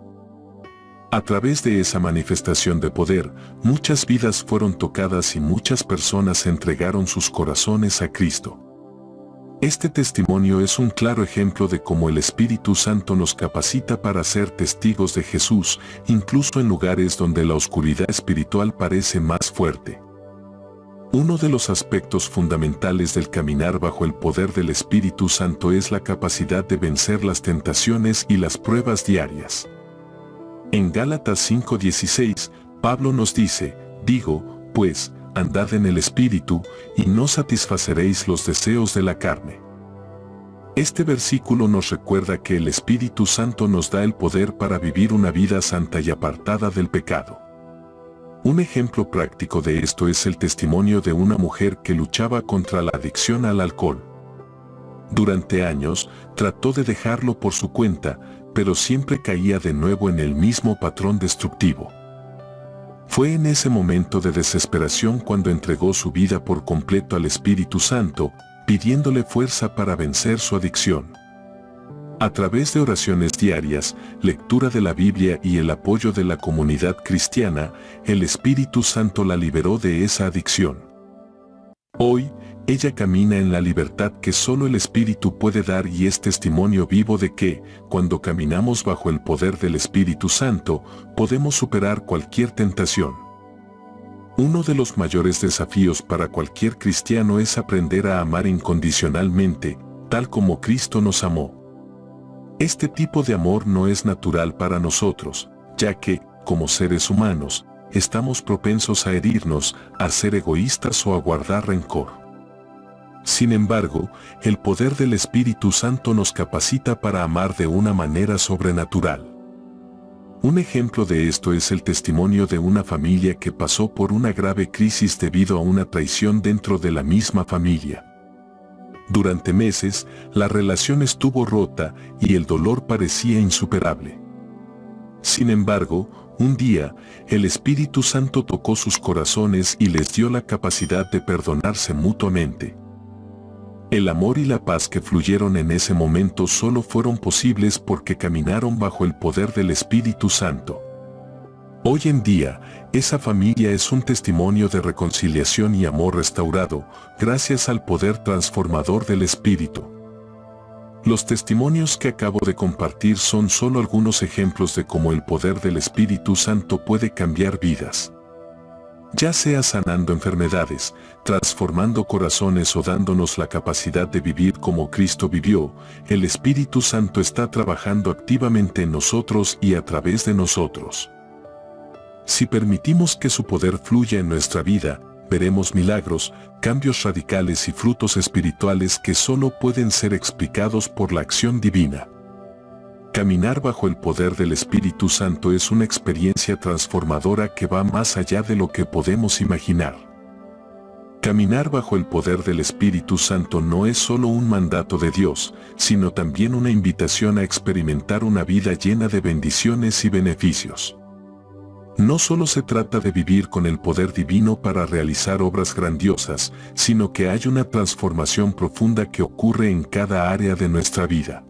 A través de esa manifestación de poder, muchas vidas fueron tocadas y muchas personas entregaron sus corazones a Cristo. Este testimonio es un claro ejemplo de cómo el Espíritu Santo nos capacita para ser testigos de Jesús, incluso en lugares donde la oscuridad espiritual parece más fuerte. Uno de los aspectos fundamentales del caminar bajo el poder del Espíritu Santo es la capacidad de vencer las tentaciones y las pruebas diarias. En Gálatas 5:16, Pablo nos dice, digo, pues, andad en el Espíritu, y no satisfaceréis los deseos de la carne. Este versículo nos recuerda que el Espíritu Santo nos da el poder para vivir una vida santa y apartada del pecado. Un ejemplo práctico de esto es el testimonio de una mujer que luchaba contra la adicción al alcohol. Durante años, trató de dejarlo por su cuenta, pero siempre caía de nuevo en el mismo patrón destructivo. Fue en ese momento de desesperación cuando entregó su vida por completo al Espíritu Santo, pidiéndole fuerza para vencer su adicción. A través de oraciones diarias, lectura de la Biblia y el apoyo de la comunidad cristiana, el Espíritu Santo la liberó de esa adicción. Hoy, ella camina en la libertad que solo el Espíritu puede dar y es testimonio vivo de que, cuando caminamos bajo el poder del Espíritu Santo, podemos superar cualquier tentación. Uno de los mayores desafíos para cualquier cristiano es aprender a amar incondicionalmente, tal como Cristo nos amó. Este tipo de amor no es natural para nosotros, ya que, como seres humanos, estamos propensos a herirnos, a ser egoístas o a guardar rencor. Sin embargo, el poder del Espíritu Santo nos capacita para amar de una manera sobrenatural. Un ejemplo de esto es el testimonio de una familia que pasó por una grave crisis debido a una traición dentro de la misma familia. Durante meses, la relación estuvo rota y el dolor parecía insuperable. Sin embargo, un día, el Espíritu Santo tocó sus corazones y les dio la capacidad de perdonarse mutuamente. El amor y la paz que fluyeron en ese momento solo fueron posibles porque caminaron bajo el poder del Espíritu Santo. Hoy en día, esa familia es un testimonio de reconciliación y amor restaurado, gracias al poder transformador del Espíritu. Los testimonios que acabo de compartir son solo algunos ejemplos de cómo el poder del Espíritu Santo puede cambiar vidas. Ya sea sanando enfermedades, transformando corazones o dándonos la capacidad de vivir como Cristo vivió, el Espíritu Santo está trabajando activamente en nosotros y a través de nosotros. Si permitimos que su poder fluya en nuestra vida, veremos milagros, cambios radicales y frutos espirituales que solo pueden ser explicados por la acción divina. Caminar bajo el poder del Espíritu Santo es una experiencia transformadora que va más allá de lo que podemos imaginar. Caminar bajo el poder del Espíritu Santo no es solo un mandato de Dios, sino también una invitación a experimentar una vida llena de bendiciones y beneficios. No solo se trata de vivir con el poder divino para realizar obras grandiosas, sino que hay una transformación profunda que ocurre en cada área de nuestra vida.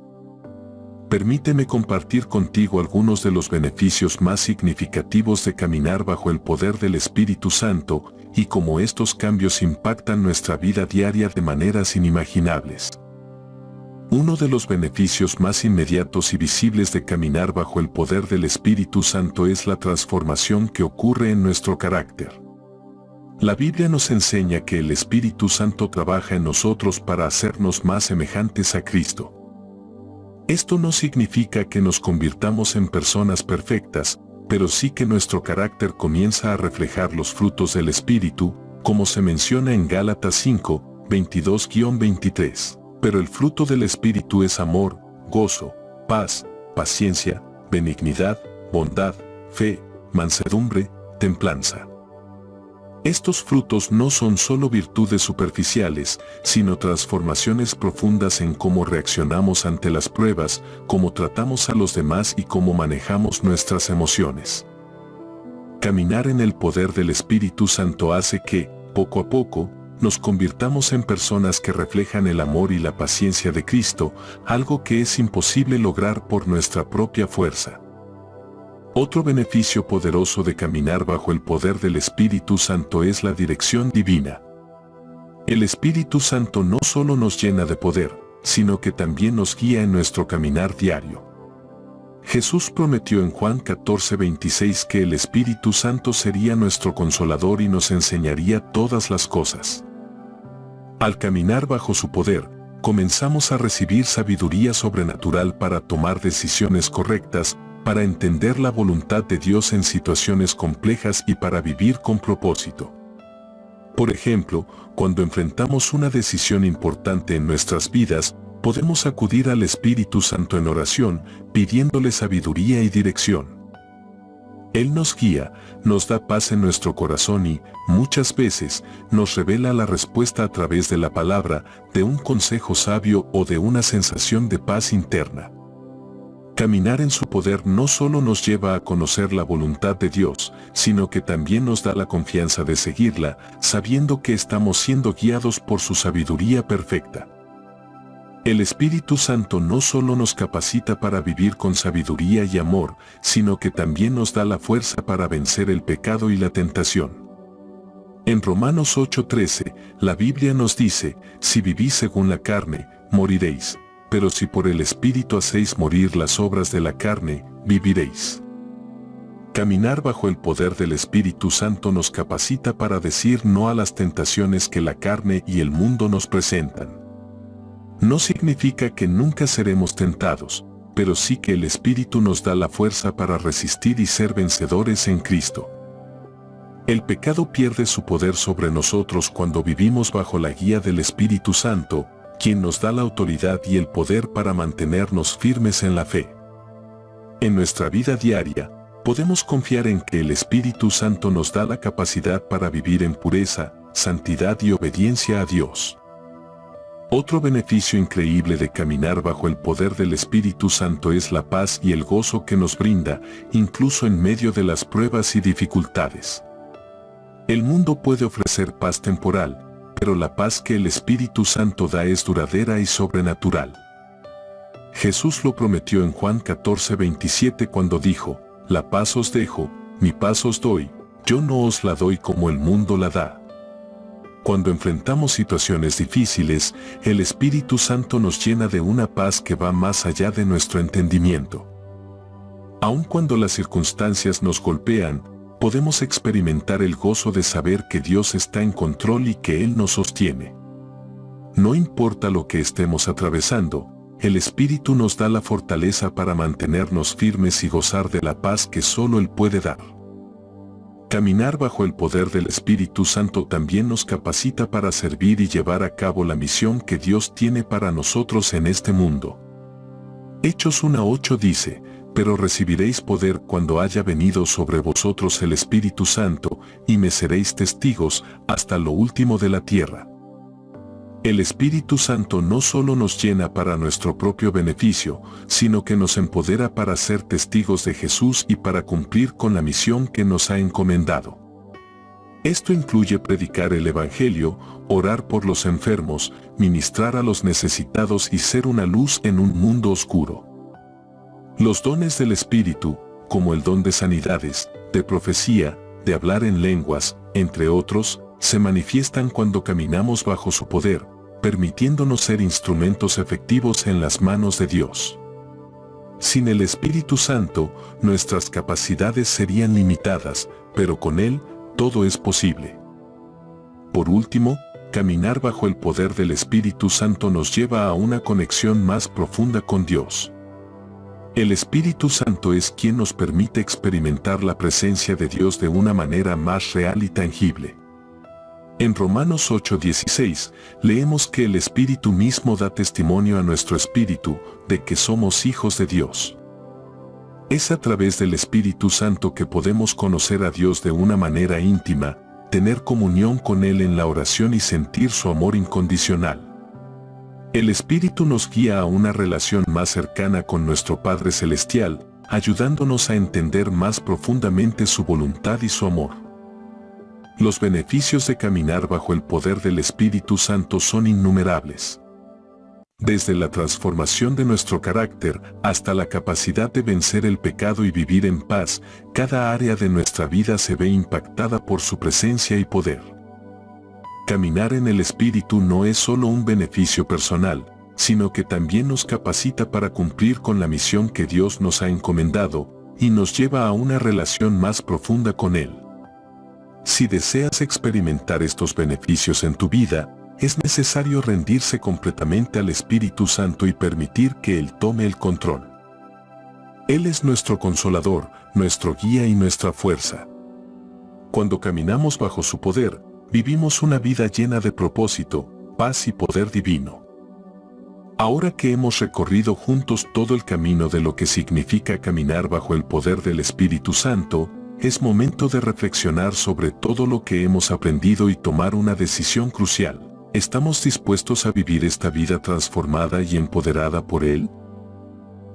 Permíteme compartir contigo algunos de los beneficios más significativos de caminar bajo el poder del Espíritu Santo y cómo estos cambios impactan nuestra vida diaria de maneras inimaginables. Uno de los beneficios más inmediatos y visibles de caminar bajo el poder del Espíritu Santo es la transformación que ocurre en nuestro carácter. La Biblia nos enseña que el Espíritu Santo trabaja en nosotros para hacernos más semejantes a Cristo. Esto no significa que nos convirtamos en personas perfectas, pero sí que nuestro carácter comienza a reflejar los frutos del Espíritu, como se menciona en Gálatas 5, 22-23. Pero el fruto del Espíritu es amor, gozo, paz, paciencia, benignidad, bondad, fe, mansedumbre, templanza. Estos frutos no son solo virtudes superficiales, sino transformaciones profundas en cómo reaccionamos ante las pruebas, cómo tratamos a los demás y cómo manejamos nuestras emociones. Caminar en el poder del Espíritu Santo hace que, poco a poco, nos convirtamos en personas que reflejan el amor y la paciencia de Cristo, algo que es imposible lograr por nuestra propia fuerza. Otro beneficio poderoso de caminar bajo el poder del Espíritu Santo es la dirección divina. El Espíritu Santo no solo nos llena de poder, sino que también nos guía en nuestro caminar diario. Jesús prometió en Juan 14:26 que el Espíritu Santo sería nuestro consolador y nos enseñaría todas las cosas. Al caminar bajo su poder, comenzamos a recibir sabiduría sobrenatural para tomar decisiones correctas, para entender la voluntad de Dios en situaciones complejas y para vivir con propósito. Por ejemplo, cuando enfrentamos una decisión importante en nuestras vidas, podemos acudir al Espíritu Santo en oración, pidiéndole sabiduría y dirección. Él nos guía, nos da paz en nuestro corazón y, muchas veces, nos revela la respuesta a través de la palabra, de un consejo sabio o de una sensación de paz interna. Caminar en su poder no solo nos lleva a conocer la voluntad de Dios, sino que también nos da la confianza de seguirla, sabiendo que estamos siendo guiados por su sabiduría perfecta. El Espíritu Santo no solo nos capacita para vivir con sabiduría y amor, sino que también nos da la fuerza para vencer el pecado y la tentación. En Romanos 8:13, la Biblia nos dice, si vivís según la carne, moriréis. Pero si por el Espíritu hacéis morir las obras de la carne, viviréis. Caminar bajo el poder del Espíritu Santo nos capacita para decir no a las tentaciones que la carne y el mundo nos presentan. No significa que nunca seremos tentados, pero sí que el Espíritu nos da la fuerza para resistir y ser vencedores en Cristo. El pecado pierde su poder sobre nosotros cuando vivimos bajo la guía del Espíritu Santo, quien nos da la autoridad y el poder para mantenernos firmes en la fe. En nuestra vida diaria, podemos confiar en que el Espíritu Santo nos da la capacidad para vivir en pureza, santidad y obediencia a Dios. Otro beneficio increíble de caminar bajo el poder del Espíritu Santo es la paz y el gozo que nos brinda, incluso en medio de las pruebas y dificultades. El mundo puede ofrecer paz temporal, pero la paz que el Espíritu Santo da es duradera y sobrenatural. Jesús lo prometió en Juan 14:27 cuando dijo: «La paz os dejo, mi paz os doy, yo no os la doy como el mundo la da». Cuando enfrentamos situaciones difíciles, el Espíritu Santo nos llena de una paz que va más allá de nuestro entendimiento. Aun cuando las circunstancias nos golpean, podemos experimentar el gozo de saber que Dios está en control y que Él nos sostiene. No importa lo que estemos atravesando, el Espíritu nos da la fortaleza para mantenernos firmes y gozar de la paz que solo Él puede dar. Caminar bajo el poder del Espíritu Santo también nos capacita para servir y llevar a cabo la misión que Dios tiene para nosotros en este mundo. Hechos 1:8 dice: «Pero recibiréis poder cuando haya venido sobre vosotros el Espíritu Santo, y me seréis testigos hasta lo último de la tierra». El Espíritu Santo no solo nos llena para nuestro propio beneficio, sino que nos empodera para ser testigos de Jesús y para cumplir con la misión que nos ha encomendado. Esto incluye predicar el Evangelio, orar por los enfermos, ministrar a los necesitados y ser una luz en un mundo oscuro. Los dones del Espíritu, como el don de sanidades, de profecía, de hablar en lenguas, entre otros, se manifiestan cuando caminamos bajo su poder, permitiéndonos ser instrumentos efectivos en las manos de Dios. Sin el Espíritu Santo, nuestras capacidades serían limitadas, pero con Él, todo es posible. Por último, caminar bajo el poder del Espíritu Santo nos lleva a una conexión más profunda con Dios. El Espíritu Santo es quien nos permite experimentar la presencia de Dios de una manera más real y tangible. En Romanos 8:16, leemos que el Espíritu mismo da testimonio a nuestro espíritu de que somos hijos de Dios. Es a través del Espíritu Santo que podemos conocer a Dios de una manera íntima, tener comunión con Él en la oración y sentir su amor incondicional. El Espíritu nos guía a una relación más cercana con nuestro Padre Celestial, ayudándonos a entender más profundamente su voluntad y su amor. Los beneficios de caminar bajo el poder del Espíritu Santo son innumerables. Desde la transformación de nuestro carácter hasta la capacidad de vencer el pecado y vivir en paz, cada área de nuestra vida se ve impactada por su presencia y poder. Caminar en el Espíritu no es solo un beneficio personal, sino que también nos capacita para cumplir con la misión que Dios nos ha encomendado, y nos lleva a una relación más profunda con Él. Si deseas experimentar estos beneficios en tu vida, es necesario rendirse completamente al Espíritu Santo y permitir que Él tome el control. Él es nuestro consolador, nuestro guía y nuestra fuerza. Cuando caminamos bajo su poder, vivimos una vida llena de propósito, paz y poder divino. Ahora que hemos recorrido juntos todo el camino de lo que significa caminar bajo el poder del Espíritu Santo, es momento de reflexionar sobre todo lo que hemos aprendido y tomar una decisión crucial. ¿Estamos dispuestos a vivir esta vida transformada y empoderada por Él?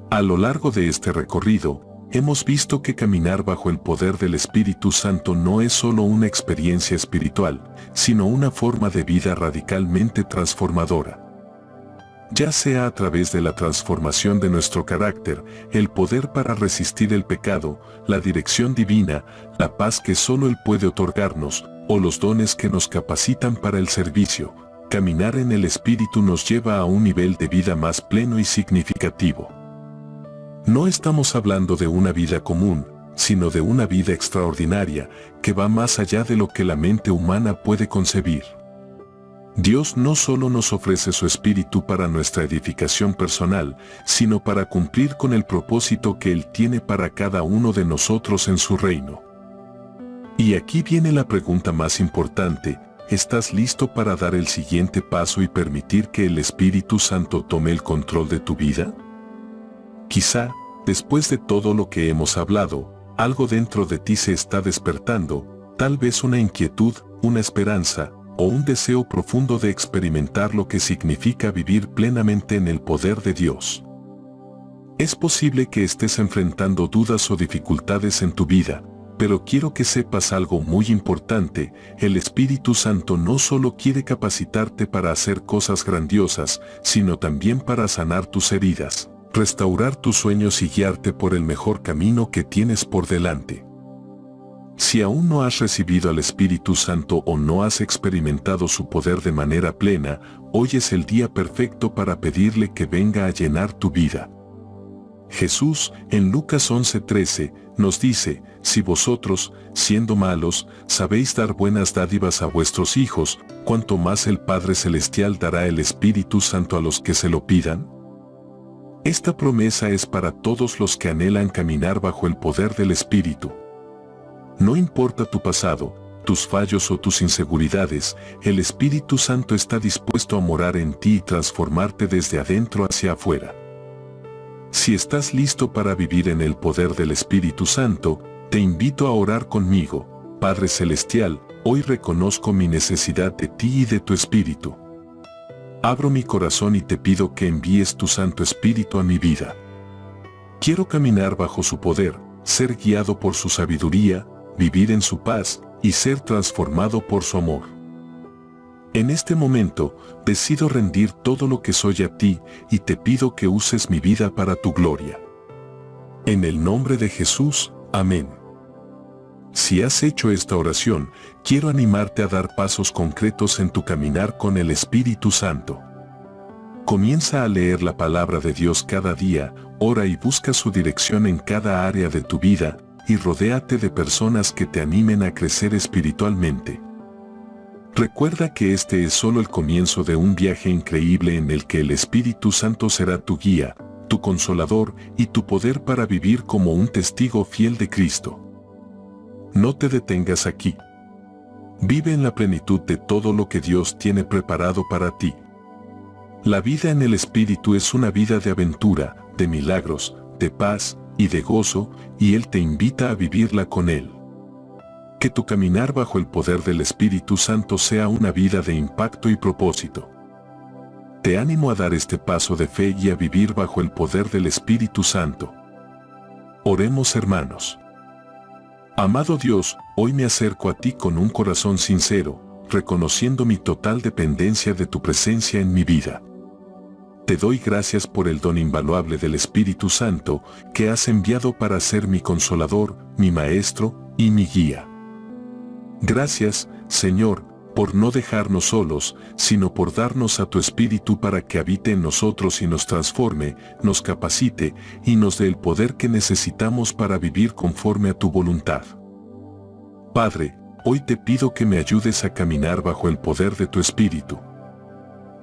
A lo largo de este recorrido, hemos visto que caminar bajo el poder del Espíritu Santo no es solo una experiencia espiritual, sino una forma de vida radicalmente transformadora. Ya sea a través de la transformación de nuestro carácter, el poder para resistir el pecado, la dirección divina, la paz que solo Él puede otorgarnos, o los dones que nos capacitan para el servicio, caminar en el Espíritu nos lleva a un nivel de vida más pleno y significativo. No estamos hablando de una vida común, sino de una vida extraordinaria, que va más allá de lo que la mente humana puede concebir. Dios no solo nos ofrece su Espíritu para nuestra edificación personal, sino para cumplir con el propósito que Él tiene para cada uno de nosotros en su reino. Y aquí viene la pregunta más importante: ¿estás listo para dar el siguiente paso y permitir que el Espíritu Santo tome el control de tu vida? Quizá, después de todo lo que hemos hablado, algo dentro de ti se está despertando, tal vez una inquietud, una esperanza, o un deseo profundo de experimentar lo que significa vivir plenamente en el poder de Dios. Es posible que estés enfrentando dudas o dificultades en tu vida, pero quiero que sepas algo muy importante: el Espíritu Santo no solo quiere capacitarte para hacer cosas grandiosas, sino también para sanar tus heridas, restaurar tus sueños y guiarte por el mejor camino que tienes por delante. Si aún no has recibido al Espíritu Santo o no has experimentado su poder de manera plena, hoy es el día perfecto para pedirle que venga a llenar tu vida. Jesús, en Lucas 11:13, nos dice: si vosotros, siendo malos, sabéis dar buenas dádivas a vuestros hijos, ¿cuánto más el Padre Celestial dará el Espíritu Santo a los que se lo pidan? Esta promesa es para todos los que anhelan caminar bajo el poder del Espíritu. No importa tu pasado, tus fallos o tus inseguridades, el Espíritu Santo está dispuesto a morar en ti y transformarte desde adentro hacia afuera. Si estás listo para vivir en el poder del Espíritu Santo, te invito a orar conmigo. Padre Celestial, hoy reconozco mi necesidad de ti y de tu Espíritu. Abro mi corazón y te pido que envíes tu Santo Espíritu a mi vida. Quiero caminar bajo su poder, ser guiado por su sabiduría, vivir en su paz y ser transformado por su amor. En este momento, decido rendir todo lo que soy a ti y te pido que uses mi vida para tu gloria. En el nombre de Jesús, amén. Si has hecho esta oración, quiero animarte a dar pasos concretos en tu caminar con el Espíritu Santo. Comienza a leer la palabra de Dios cada día, ora y busca su dirección en cada área de tu vida, y rodéate de personas que te animen a crecer espiritualmente. Recuerda que este es solo el comienzo de un viaje increíble en el que el Espíritu Santo será tu guía, tu consolador y tu poder para vivir como un testigo fiel de Cristo. No te detengas aquí. Vive en la plenitud de todo lo que Dios tiene preparado para ti. La vida en el Espíritu es una vida de aventura, de milagros, de paz y de gozo, y Él te invita a vivirla con Él. Que tu caminar bajo el poder del Espíritu Santo sea una vida de impacto y propósito. Te animo a dar este paso de fe y a vivir bajo el poder del Espíritu Santo. Oremos, hermanos. Amado Dios, hoy me acerco a ti con un corazón sincero, reconociendo mi total dependencia de tu presencia en mi vida. Te doy gracias por el don invaluable del Espíritu Santo que has enviado para ser mi consolador, mi maestro y mi guía. Gracias, Señor, por no dejarnos solos, sino por darnos a tu Espíritu para que habite en nosotros y nos transforme, nos capacite y nos dé el poder que necesitamos para vivir conforme a tu voluntad. Padre, hoy te pido que me ayudes a caminar bajo el poder de tu Espíritu.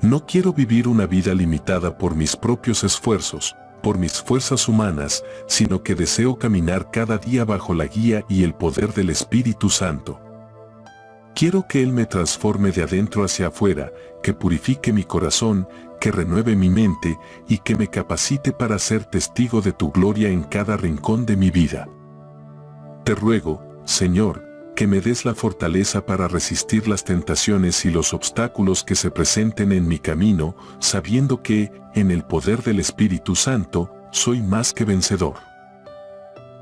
No quiero vivir una vida limitada por mis propios esfuerzos, por mis fuerzas humanas, sino que deseo caminar cada día bajo la guía y el poder del Espíritu Santo. Quiero que Él me transforme de adentro hacia afuera, que purifique mi corazón, que renueve mi mente y que me capacite para ser testigo de tu gloria en cada rincón de mi vida. Te ruego, Señor, que me des la fortaleza para resistir las tentaciones y los obstáculos que se presenten en mi camino, sabiendo que, en el poder del Espíritu Santo, soy más que vencedor.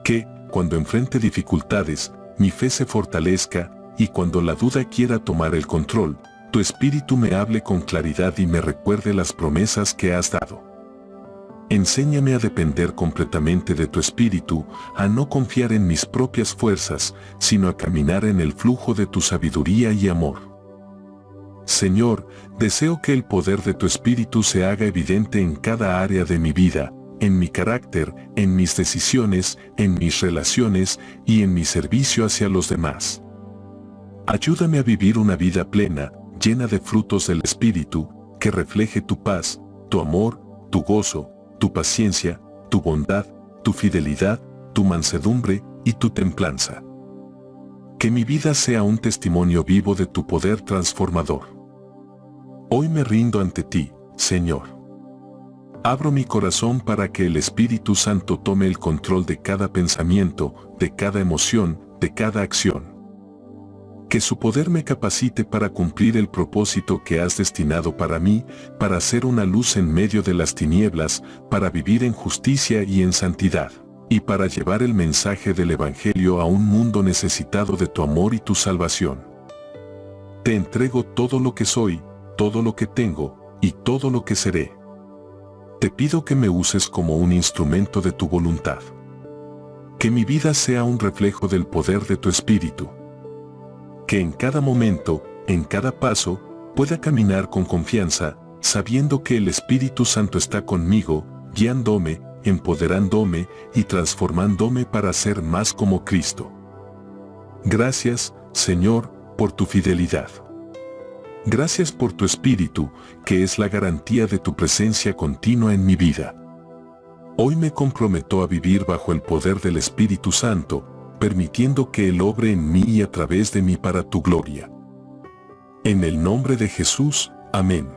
Que, cuando enfrente dificultades, mi fe se fortalezca, y cuando la duda quiera tomar el control, tu Espíritu me hable con claridad y me recuerde las promesas que has dado. Enséñame a depender completamente de tu Espíritu, a no confiar en mis propias fuerzas, sino a caminar en el flujo de tu sabiduría y amor. Señor, deseo que el poder de tu Espíritu se haga evidente en cada área de mi vida, en mi carácter, en mis decisiones, en mis relaciones y en mi servicio hacia los demás. Ayúdame a vivir una vida plena, llena de frutos del Espíritu, que refleje tu paz, tu amor, tu gozo, tu paciencia, tu bondad, tu fidelidad, tu mansedumbre y tu templanza. Que mi vida sea un testimonio vivo de tu poder transformador. Hoy me rindo ante ti, Señor. Abro mi corazón para que el Espíritu Santo tome el control de cada pensamiento, de cada emoción, de cada acción. Que su poder me capacite para cumplir el propósito que has destinado para mí, para ser una luz en medio de las tinieblas, para vivir en justicia y en santidad, y para llevar el mensaje del Evangelio a un mundo necesitado de tu amor y tu salvación. Te entrego todo lo que soy, todo lo que tengo, y todo lo que seré. Te pido que me uses como un instrumento de tu voluntad. Que mi vida sea un reflejo del poder de tu Espíritu. Que en cada momento, en cada paso, pueda caminar con confianza, sabiendo que el Espíritu Santo está conmigo, guiándome, empoderándome y transformándome para ser más como Cristo. Gracias, Señor, por tu fidelidad. Gracias por tu Espíritu, que es la garantía de tu presencia continua en mi vida. Hoy me comprometo a vivir bajo el poder del Espíritu Santo, permitiendo que Él obre en mí y a través de mí para tu gloria. En el nombre de Jesús, amén.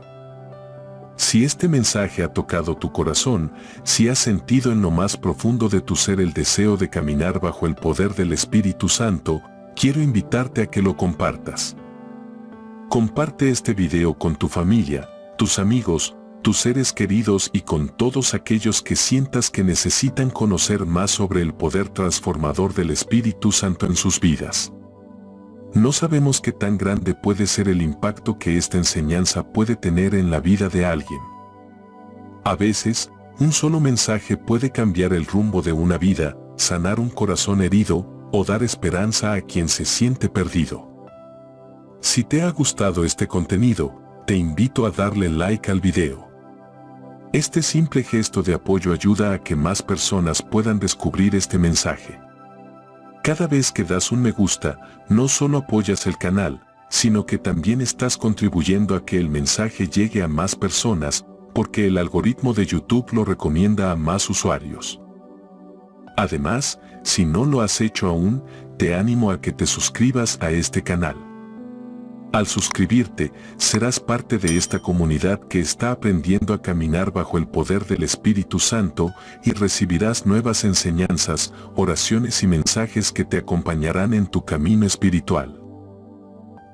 Si este mensaje ha tocado tu corazón, si has sentido en lo más profundo de tu ser el deseo de caminar bajo el poder del Espíritu Santo, quiero invitarte a que lo compartas. Comparte este video con tu familia, tus amigos, tus seres queridos y con todos aquellos que sientas que necesitan conocer más sobre el poder transformador del Espíritu Santo en sus vidas. No sabemos qué tan grande puede ser el impacto que esta enseñanza puede tener en la vida de alguien. A veces, un solo mensaje puede cambiar el rumbo de una vida, sanar un corazón herido o dar esperanza a quien se siente perdido. Si te ha gustado este contenido, te invito a darle like al video. Este simple gesto de apoyo ayuda a que más personas puedan descubrir este mensaje. Cada vez que das un me gusta, no solo apoyas el canal, sino que también estás contribuyendo a que el mensaje llegue a más personas, porque el algoritmo de YouTube lo recomienda a más usuarios. Además, si no lo has hecho aún, te animo a que te suscribas a este canal. Al suscribirte, serás parte de esta comunidad que está aprendiendo a caminar bajo el poder del Espíritu Santo y recibirás nuevas enseñanzas, oraciones y mensajes que te acompañarán en tu camino espiritual.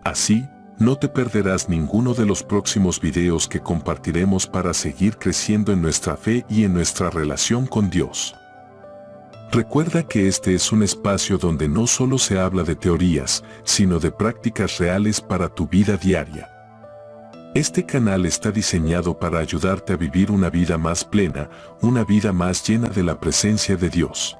Así, no te perderás ninguno de los próximos videos que compartiremos para seguir creciendo en nuestra fe y en nuestra relación con Dios. Recuerda que este es un espacio donde no solo se habla de teorías, sino de prácticas reales para tu vida diaria. Este canal está diseñado para ayudarte a vivir una vida más plena, una vida más llena de la presencia de Dios.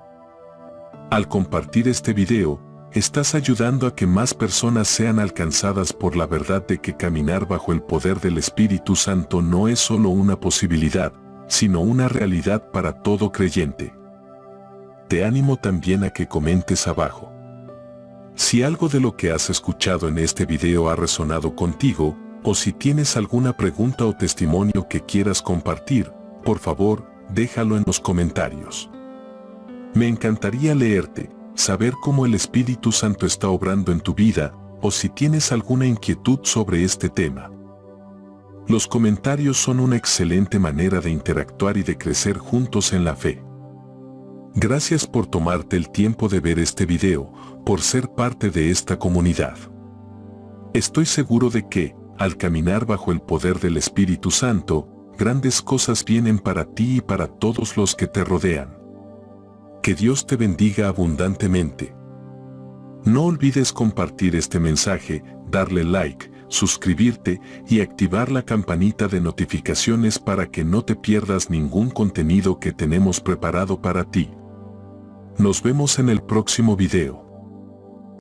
Al compartir este video, estás ayudando a que más personas sean alcanzadas por la verdad de que caminar bajo el poder del Espíritu Santo no es solo una posibilidad, sino una realidad para todo creyente. Te animo también a que comentes abajo. Si algo de lo que has escuchado en este video ha resonado contigo, o si tienes alguna pregunta o testimonio que quieras compartir, por favor, déjalo en los comentarios. Me encantaría leerte, saber cómo el Espíritu Santo está obrando en tu vida, o si tienes alguna inquietud sobre este tema. Los comentarios son una excelente manera de interactuar y de crecer juntos en la fe. Gracias por tomarte el tiempo de ver este video, por ser parte de esta comunidad. Estoy seguro de que, al caminar bajo el poder del Espíritu Santo, grandes cosas vienen para ti y para todos los que te rodean. Que Dios te bendiga abundantemente. No olvides compartir este mensaje, darle like, suscribirte y activar la campanita de notificaciones para que no te pierdas ningún contenido que tenemos preparado para ti. Nos vemos en el próximo video.